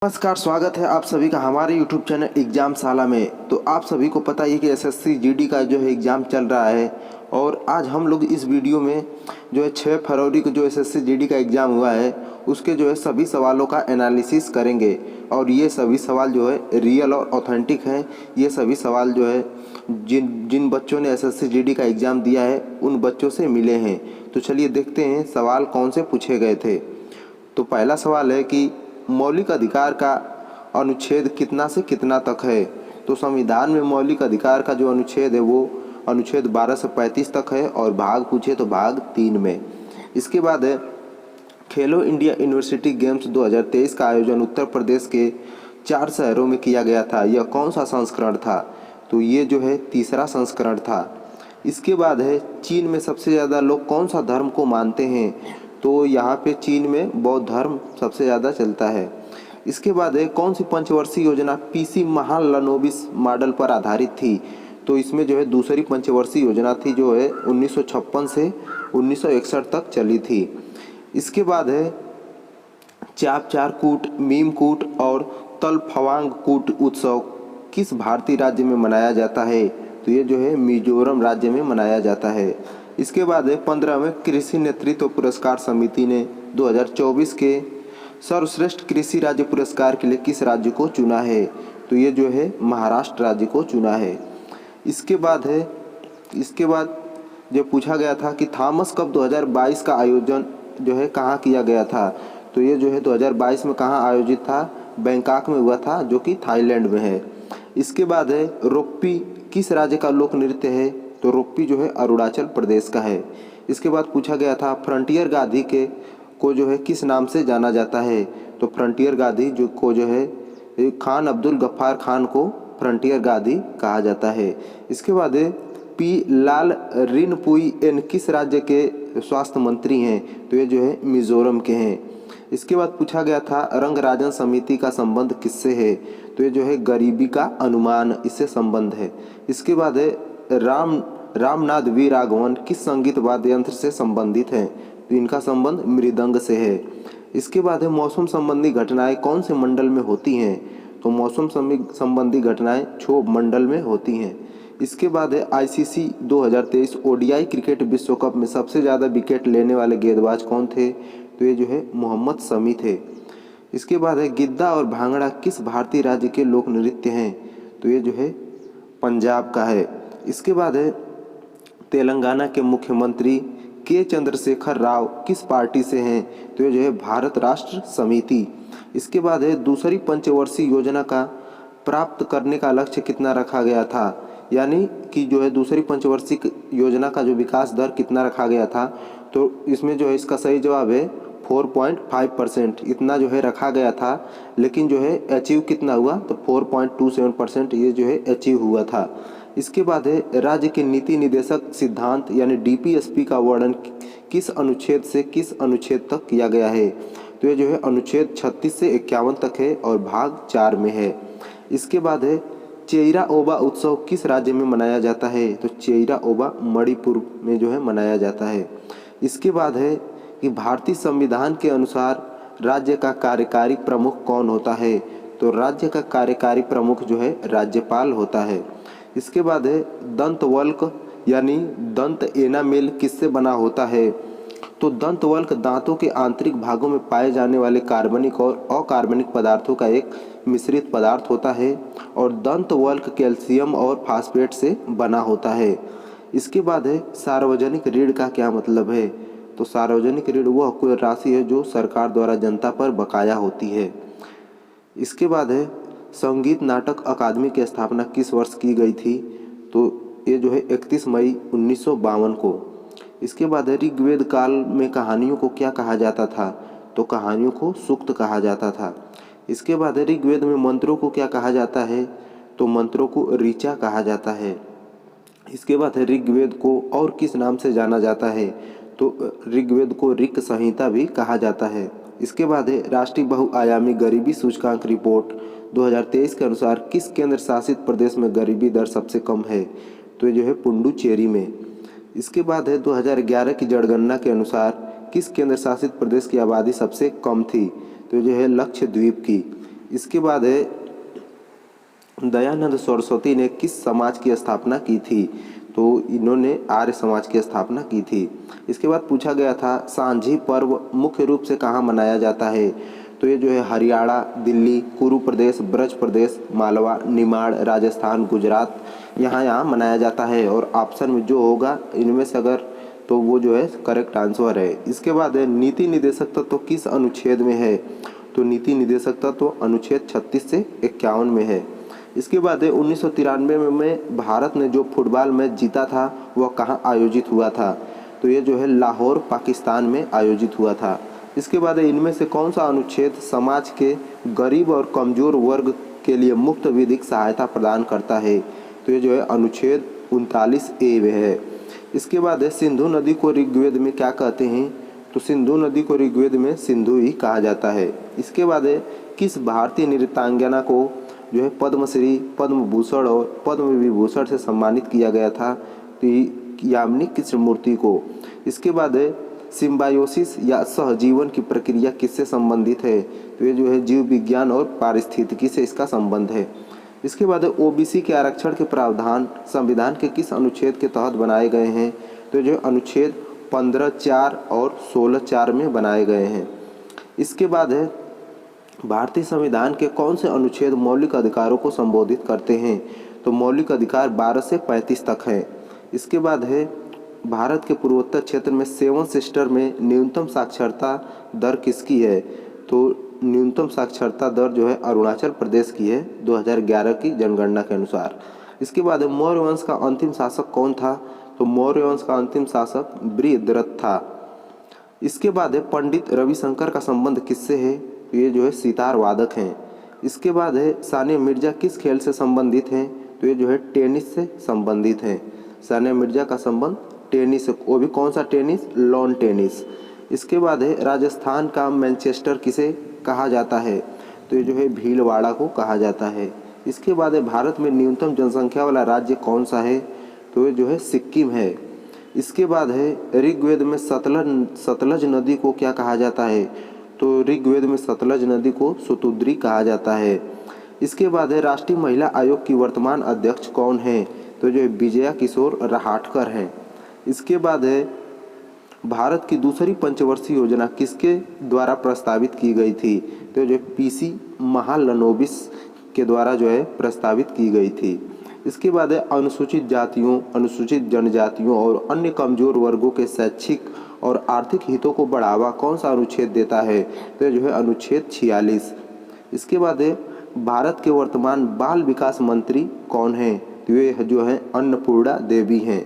नमस्कार, स्वागत है आप सभी का हमारे YouTube चैनल एग्ज़ाम शाला में। तो आप सभी को पता ही है कि एसएससी जीडी का जो है एग्ज़ाम चल रहा है और आज हम लोग इस वीडियो में जो है 6 फरवरी को जो एसएससी जीडी का एग्ज़ाम हुआ है उसके जो है सभी सवालों का एनालिसिस करेंगे। और ये सभी सवाल जो है रियल और ऑथेंटिक हैं। ये सभी सवाल जो है जिन जिन बच्चों ने एसएससी जीडी का एग्ज़ाम दिया है उन बच्चों से मिले हैं। तो चलिए देखते हैं सवाल कौन से पूछे गए थे। तो पहला सवाल है कि मौलिक अधिकार का अनुच्छेद कितना से कितना तक है। तो संविधान में मौलिक अधिकार का जो अनुच्छेद है वो अनुच्छेद 12 से 35 तक है और भाग पूछे तो भाग 3 में। इसके बाद है खेलो इंडिया यूनिवर्सिटी गेम्स 2023 का आयोजन उत्तर प्रदेश के 4 शहरों में किया गया था। यह कौन सा संस्करण था? तो ये जो है तीसरा संस्करण था। इसके बाद है चीन में सबसे ज़्यादा लोग कौन सा धर्म को मानते हैं? तो यहाँ पे चीन में बौद्ध धर्म सबसे ज़्यादा चलता है। इसके बाद है कौन सी पंचवर्षीय योजना पीसी महालनोबिस मॉडल पर आधारित थी? तो इसमें जो है दूसरी पंचवर्षीय योजना थी जो है 1956 से 1961 तक चली थी। इसके बाद है चाप चार कूट, मीम कूट और तलफवांग कूट उत्सव किस भारतीय राज्य में मनाया जाता है? तो ये जो है मिजोरम राज्य में मनाया जाता है। इसके बाद 15वें कृषि नेतृत्व पुरस्कार समिति ने 2024 के सर्वश्रेष्ठ कृषि राज्य पुरस्कार के लिए किस राज्य को चुना है? तो ये जो है महाराष्ट्र राज्य को चुना है। इसके बाद जो पूछा गया था कि थॉमस कप 2022 का आयोजन जो है कहाँ किया गया था? तो ये जो है 2022 में कहाँ आयोजित था? बैंकॉक में हुआ था जो कि थाईलैंड में है। इसके बाद है रोप्पी किस राज्य का लोक नृत्य है? तो रोप्पी जो है अरुणाचल प्रदेश का है। इसके बाद पूछा गया था फ्रंटियर गांधी को जो है किस नाम से जाना जाता है? तो फ्रंटियर गांधी जो है खान अब्दुल गफ्फार खान को फ्रंटियर गांधी कहा जाता है। इसके बाद पी लाल रिनपुई एन किस राज्य के स्वास्थ्य मंत्री हैं? तो ये जो है मिजोरम के हैं। इसके बाद पूछा गया था रंगराजन समिति का संबंध किससे है? तो ये जो है गरीबी का अनुमान, इससे संबंध है। इसके बाद है रामनाथ वी राघवन किस संगीत वाद्य यंत्र से संबंधित हैं? तो इनका संबंध मृदंग से है। इसके बाद है मौसम संबंधी घटनाएं कौन से मंडल में होती हैं? तो मौसम संबंधी घटनाएं क्षोभ मंडल में होती हैं। इसके बाद है आईसीसी 2023 ओडीआई क्रिकेट विश्व कप में सबसे ज़्यादा विकेट लेने वाले गेंदबाज कौन थे? तो ये जो है मोहम्मद शमी थे। इसके बाद है गिद्दा और भांगड़ा किस भारतीय राज्य के लोक नृत्य हैं? तो ये जो है पंजाब का है। इसके बाद है तेलंगाना के मुख्यमंत्री के चंद्रशेखर राव किस पार्टी से हैं? तो ये जो है भारत राष्ट्र समिति। इसके बाद है दूसरी पंचवर्षीय योजना का प्राप्त करने का लक्ष्य कितना रखा गया था? यानी कि जो है दूसरी पंचवर्षीय योजना का जो विकास दर कितना रखा गया था? तो इसमें जो है इसका सही जवाब है 4.5%। इतना जो है रखा गया था, लेकिन जो है अचीव कितना हुआ? तो 4.27% ये जो है अचीव हुआ था। इसके बाद है राज्य के नीति निदेशक सिद्धांत यानी डीपीएसपी का वर्णन किस अनुच्छेद से किस अनुच्छेद तक किया गया है? तो ये जो है अनुच्छेद 36 से 51 तक है और भाग 4 में है। इसके बाद है चेइरा ओबा उत्सव किस राज्य में मनाया जाता है? तो चेइरा ओबा मणिपुर में जो है मनाया जाता है। इसके बाद है कि भारतीय संविधान के अनुसार राज्य का कार्यकारी प्रमुख कौन होता है? तो राज्य का कार्यकारी प्रमुख जो है राज्यपाल होता है। इसके बाद है दंतवल्क यानी दंत एनामेल किससे बना होता है? तो दंतवल्क दांतों के आंतरिक भागों में पाए जाने वाले कार्बनिक और अकार्बनिक पदार्थों का एक मिश्रित पदार्थ होता है और दंतवल्क कैल्शियम और फास्फेट से बना होता है। इसके बाद है सार्वजनिक ऋण का क्या मतलब है? तो सार्वजनिक ऋण वह कुल राशि है जो सरकार द्वारा जनता पर बकाया होती है। इसके बाद है संगीत नाटक अकादमी की स्थापना किस वर्ष की गई थी? तो ये जो है 31 मई 1952 को। इसके बाद है ऋग्वेद काल में कहानियों को क्या कहा जाता था? तो कहानियों को सूक्त कहा जाता था। इसके बाद है ऋग्वेद में मंत्रों को क्या कहा जाता है? तो मंत्रों को ऋचा कहा जाता है। इसके बाद है ऋग्वेद को और किस नाम से जाना जाता है? तो ऋग्वेद को ऋक संहिता भी कहा जाता है। इसके बाद है राष्ट्रीय बहुआयामी गरीबी सूचकांक रिपोर्ट 2023 के अनुसार किस केंद्र शासित प्रदेश में गरीबी दर सबसे कम है? तो ये जो है पुडुचेरी में। इसके बाद है 2011 की जनगणना के अनुसार किस केंद्र शासित प्रदेश की आबादी सबसे कम थी? तो ये जो है लक्षद्वीप की। इसके बाद है दयानंद सरस्वती ने किस समाज की स्थापना की थी? तो इन्होंने आर्य समाज की स्थापना की थी। इसके बाद पूछा गया था सांझी पर्व मुख्य रूप से कहाँ मनाया जाता है? तो ये जो है हरियाणा, दिल्ली, कुरु प्रदेश, ब्रज प्रदेश, मालवा, निमाड़, राजस्थान, गुजरात, यहाँ मनाया जाता है। और ऑप्शन में जो होगा इनमें से अगर तो वो जो है करेक्ट आंसर है। इसके बाद है नीति निदेशक तत्व किस अनुच्छेद में है? तो नीति निदेशक तत्व अनुच्छेद 36 से 51 में है। इसके बाद 1993 में भारत ने जो फुटबॉल मैच जीता था वह कहाँ आयोजित हुआ था? तो ये जो है लाहौर, पाकिस्तान में आयोजित हुआ था। इसके बाद इनमें से कौन सा अनुच्छेद समाज के गरीब और कमज़ोर वर्ग के लिए मुफ्त विधिक सहायता प्रदान करता है? तो ये जो है अनुच्छेद 39A में है। इसके बाद सिंधु नदी को ऋग्वेद में क्या कहते हैं? तो सिंधु नदी को ऋग्वेद में सिंधु ही कहा जाता है। इसके बाद किस भारतीय नृत्यांगना को जो है पद्मश्री, पद्म भूषण और पद्म विभूषण से सम्मानित किया गया था? तो यामिनी कृष्णमूर्ति को। इसके बाद सिम्बायोसिस या सहजीवन की प्रक्रिया किससे संबंधित है? तो ये जो है जीव विज्ञान और पारिस्थितिकी से इसका संबंध है। इसके बाद ओबीसी के आरक्षण के प्रावधान संविधान के किस अनुच्छेद के तहत बनाए गए हैं? तो जो अनुच्छेद 15(4) और 16(4) में बनाए गए हैं। इसके बाद है भारतीय संविधान के कौन से अनुच्छेद मौलिक अधिकारों को संबोधित करते हैं? तो मौलिक अधिकार 12 से 35 तक हैं। इसके बाद है भारत के पूर्वोत्तर क्षेत्र में 7 सिस्टर में न्यूनतम साक्षरता दर किसकी है? तो न्यूनतम साक्षरता दर जो है अरुणाचल प्रदेश की है 2011 की जनगणना के अनुसार। इसके बाद मौर्य वंश का अंतिम शासक कौन था? तो मौर्य वंश का अंतिम शासक बृहद्रथ था। इसके बाद पंडित रविशंकर का संबंध किससे है? तो ये जो है सितार वादक हैं। इसके बाद सानिया मिर्जा किस खेल से संबंधित हैं? तो ये जो है टेनिस से संबंधित हैं। सानिया मिर्जा का संबंध टेनिस से, वो भी कौन सा टेनिस? Lawn tennis. इसके बाद राजस्थान का मैनचेस्टर किसे कहा जाता है? तो ये जो है भीलवाड़ा को कहा जाता है। इसके बाद भारत में न्यूनतम जनसंख्या वाला राज्य कौन सा है? तो ये जो है सिक्किम है। इसके बाद ऋग्वेद में सतलज नदी को क्या कहा जाता है? तो ऋग्वेद में सतलज नदी को सुतुद्री कहा जाता है। इसके बाद राष्ट्रीय महिला आयोग की वर्तमान अध्यक्ष कौन है? तो जो विजया किशोर रहाटकर हैं। इसके बाद भारत की दूसरी पंचवर्षीय योजना किसके द्वारा प्रस्तावित की गई थी? तो जो पीसी महालनोबिस के द्वारा जो है प्रस्तावित की गई थी। इसके बाद अनुसूचित जातियों, अनुसूचित जनजातियों और अन्य कमजोर वर्गों के शैक्षिक और आर्थिक हितों को बढ़ावा कौन सा अनुच्छेद देता है? तो जो है अनुच्छेद 46। इसके बाद भारत के वर्तमान बाल विकास मंत्री कौन हैं? तो ये जो है अन्नपूर्णा देवी हैं।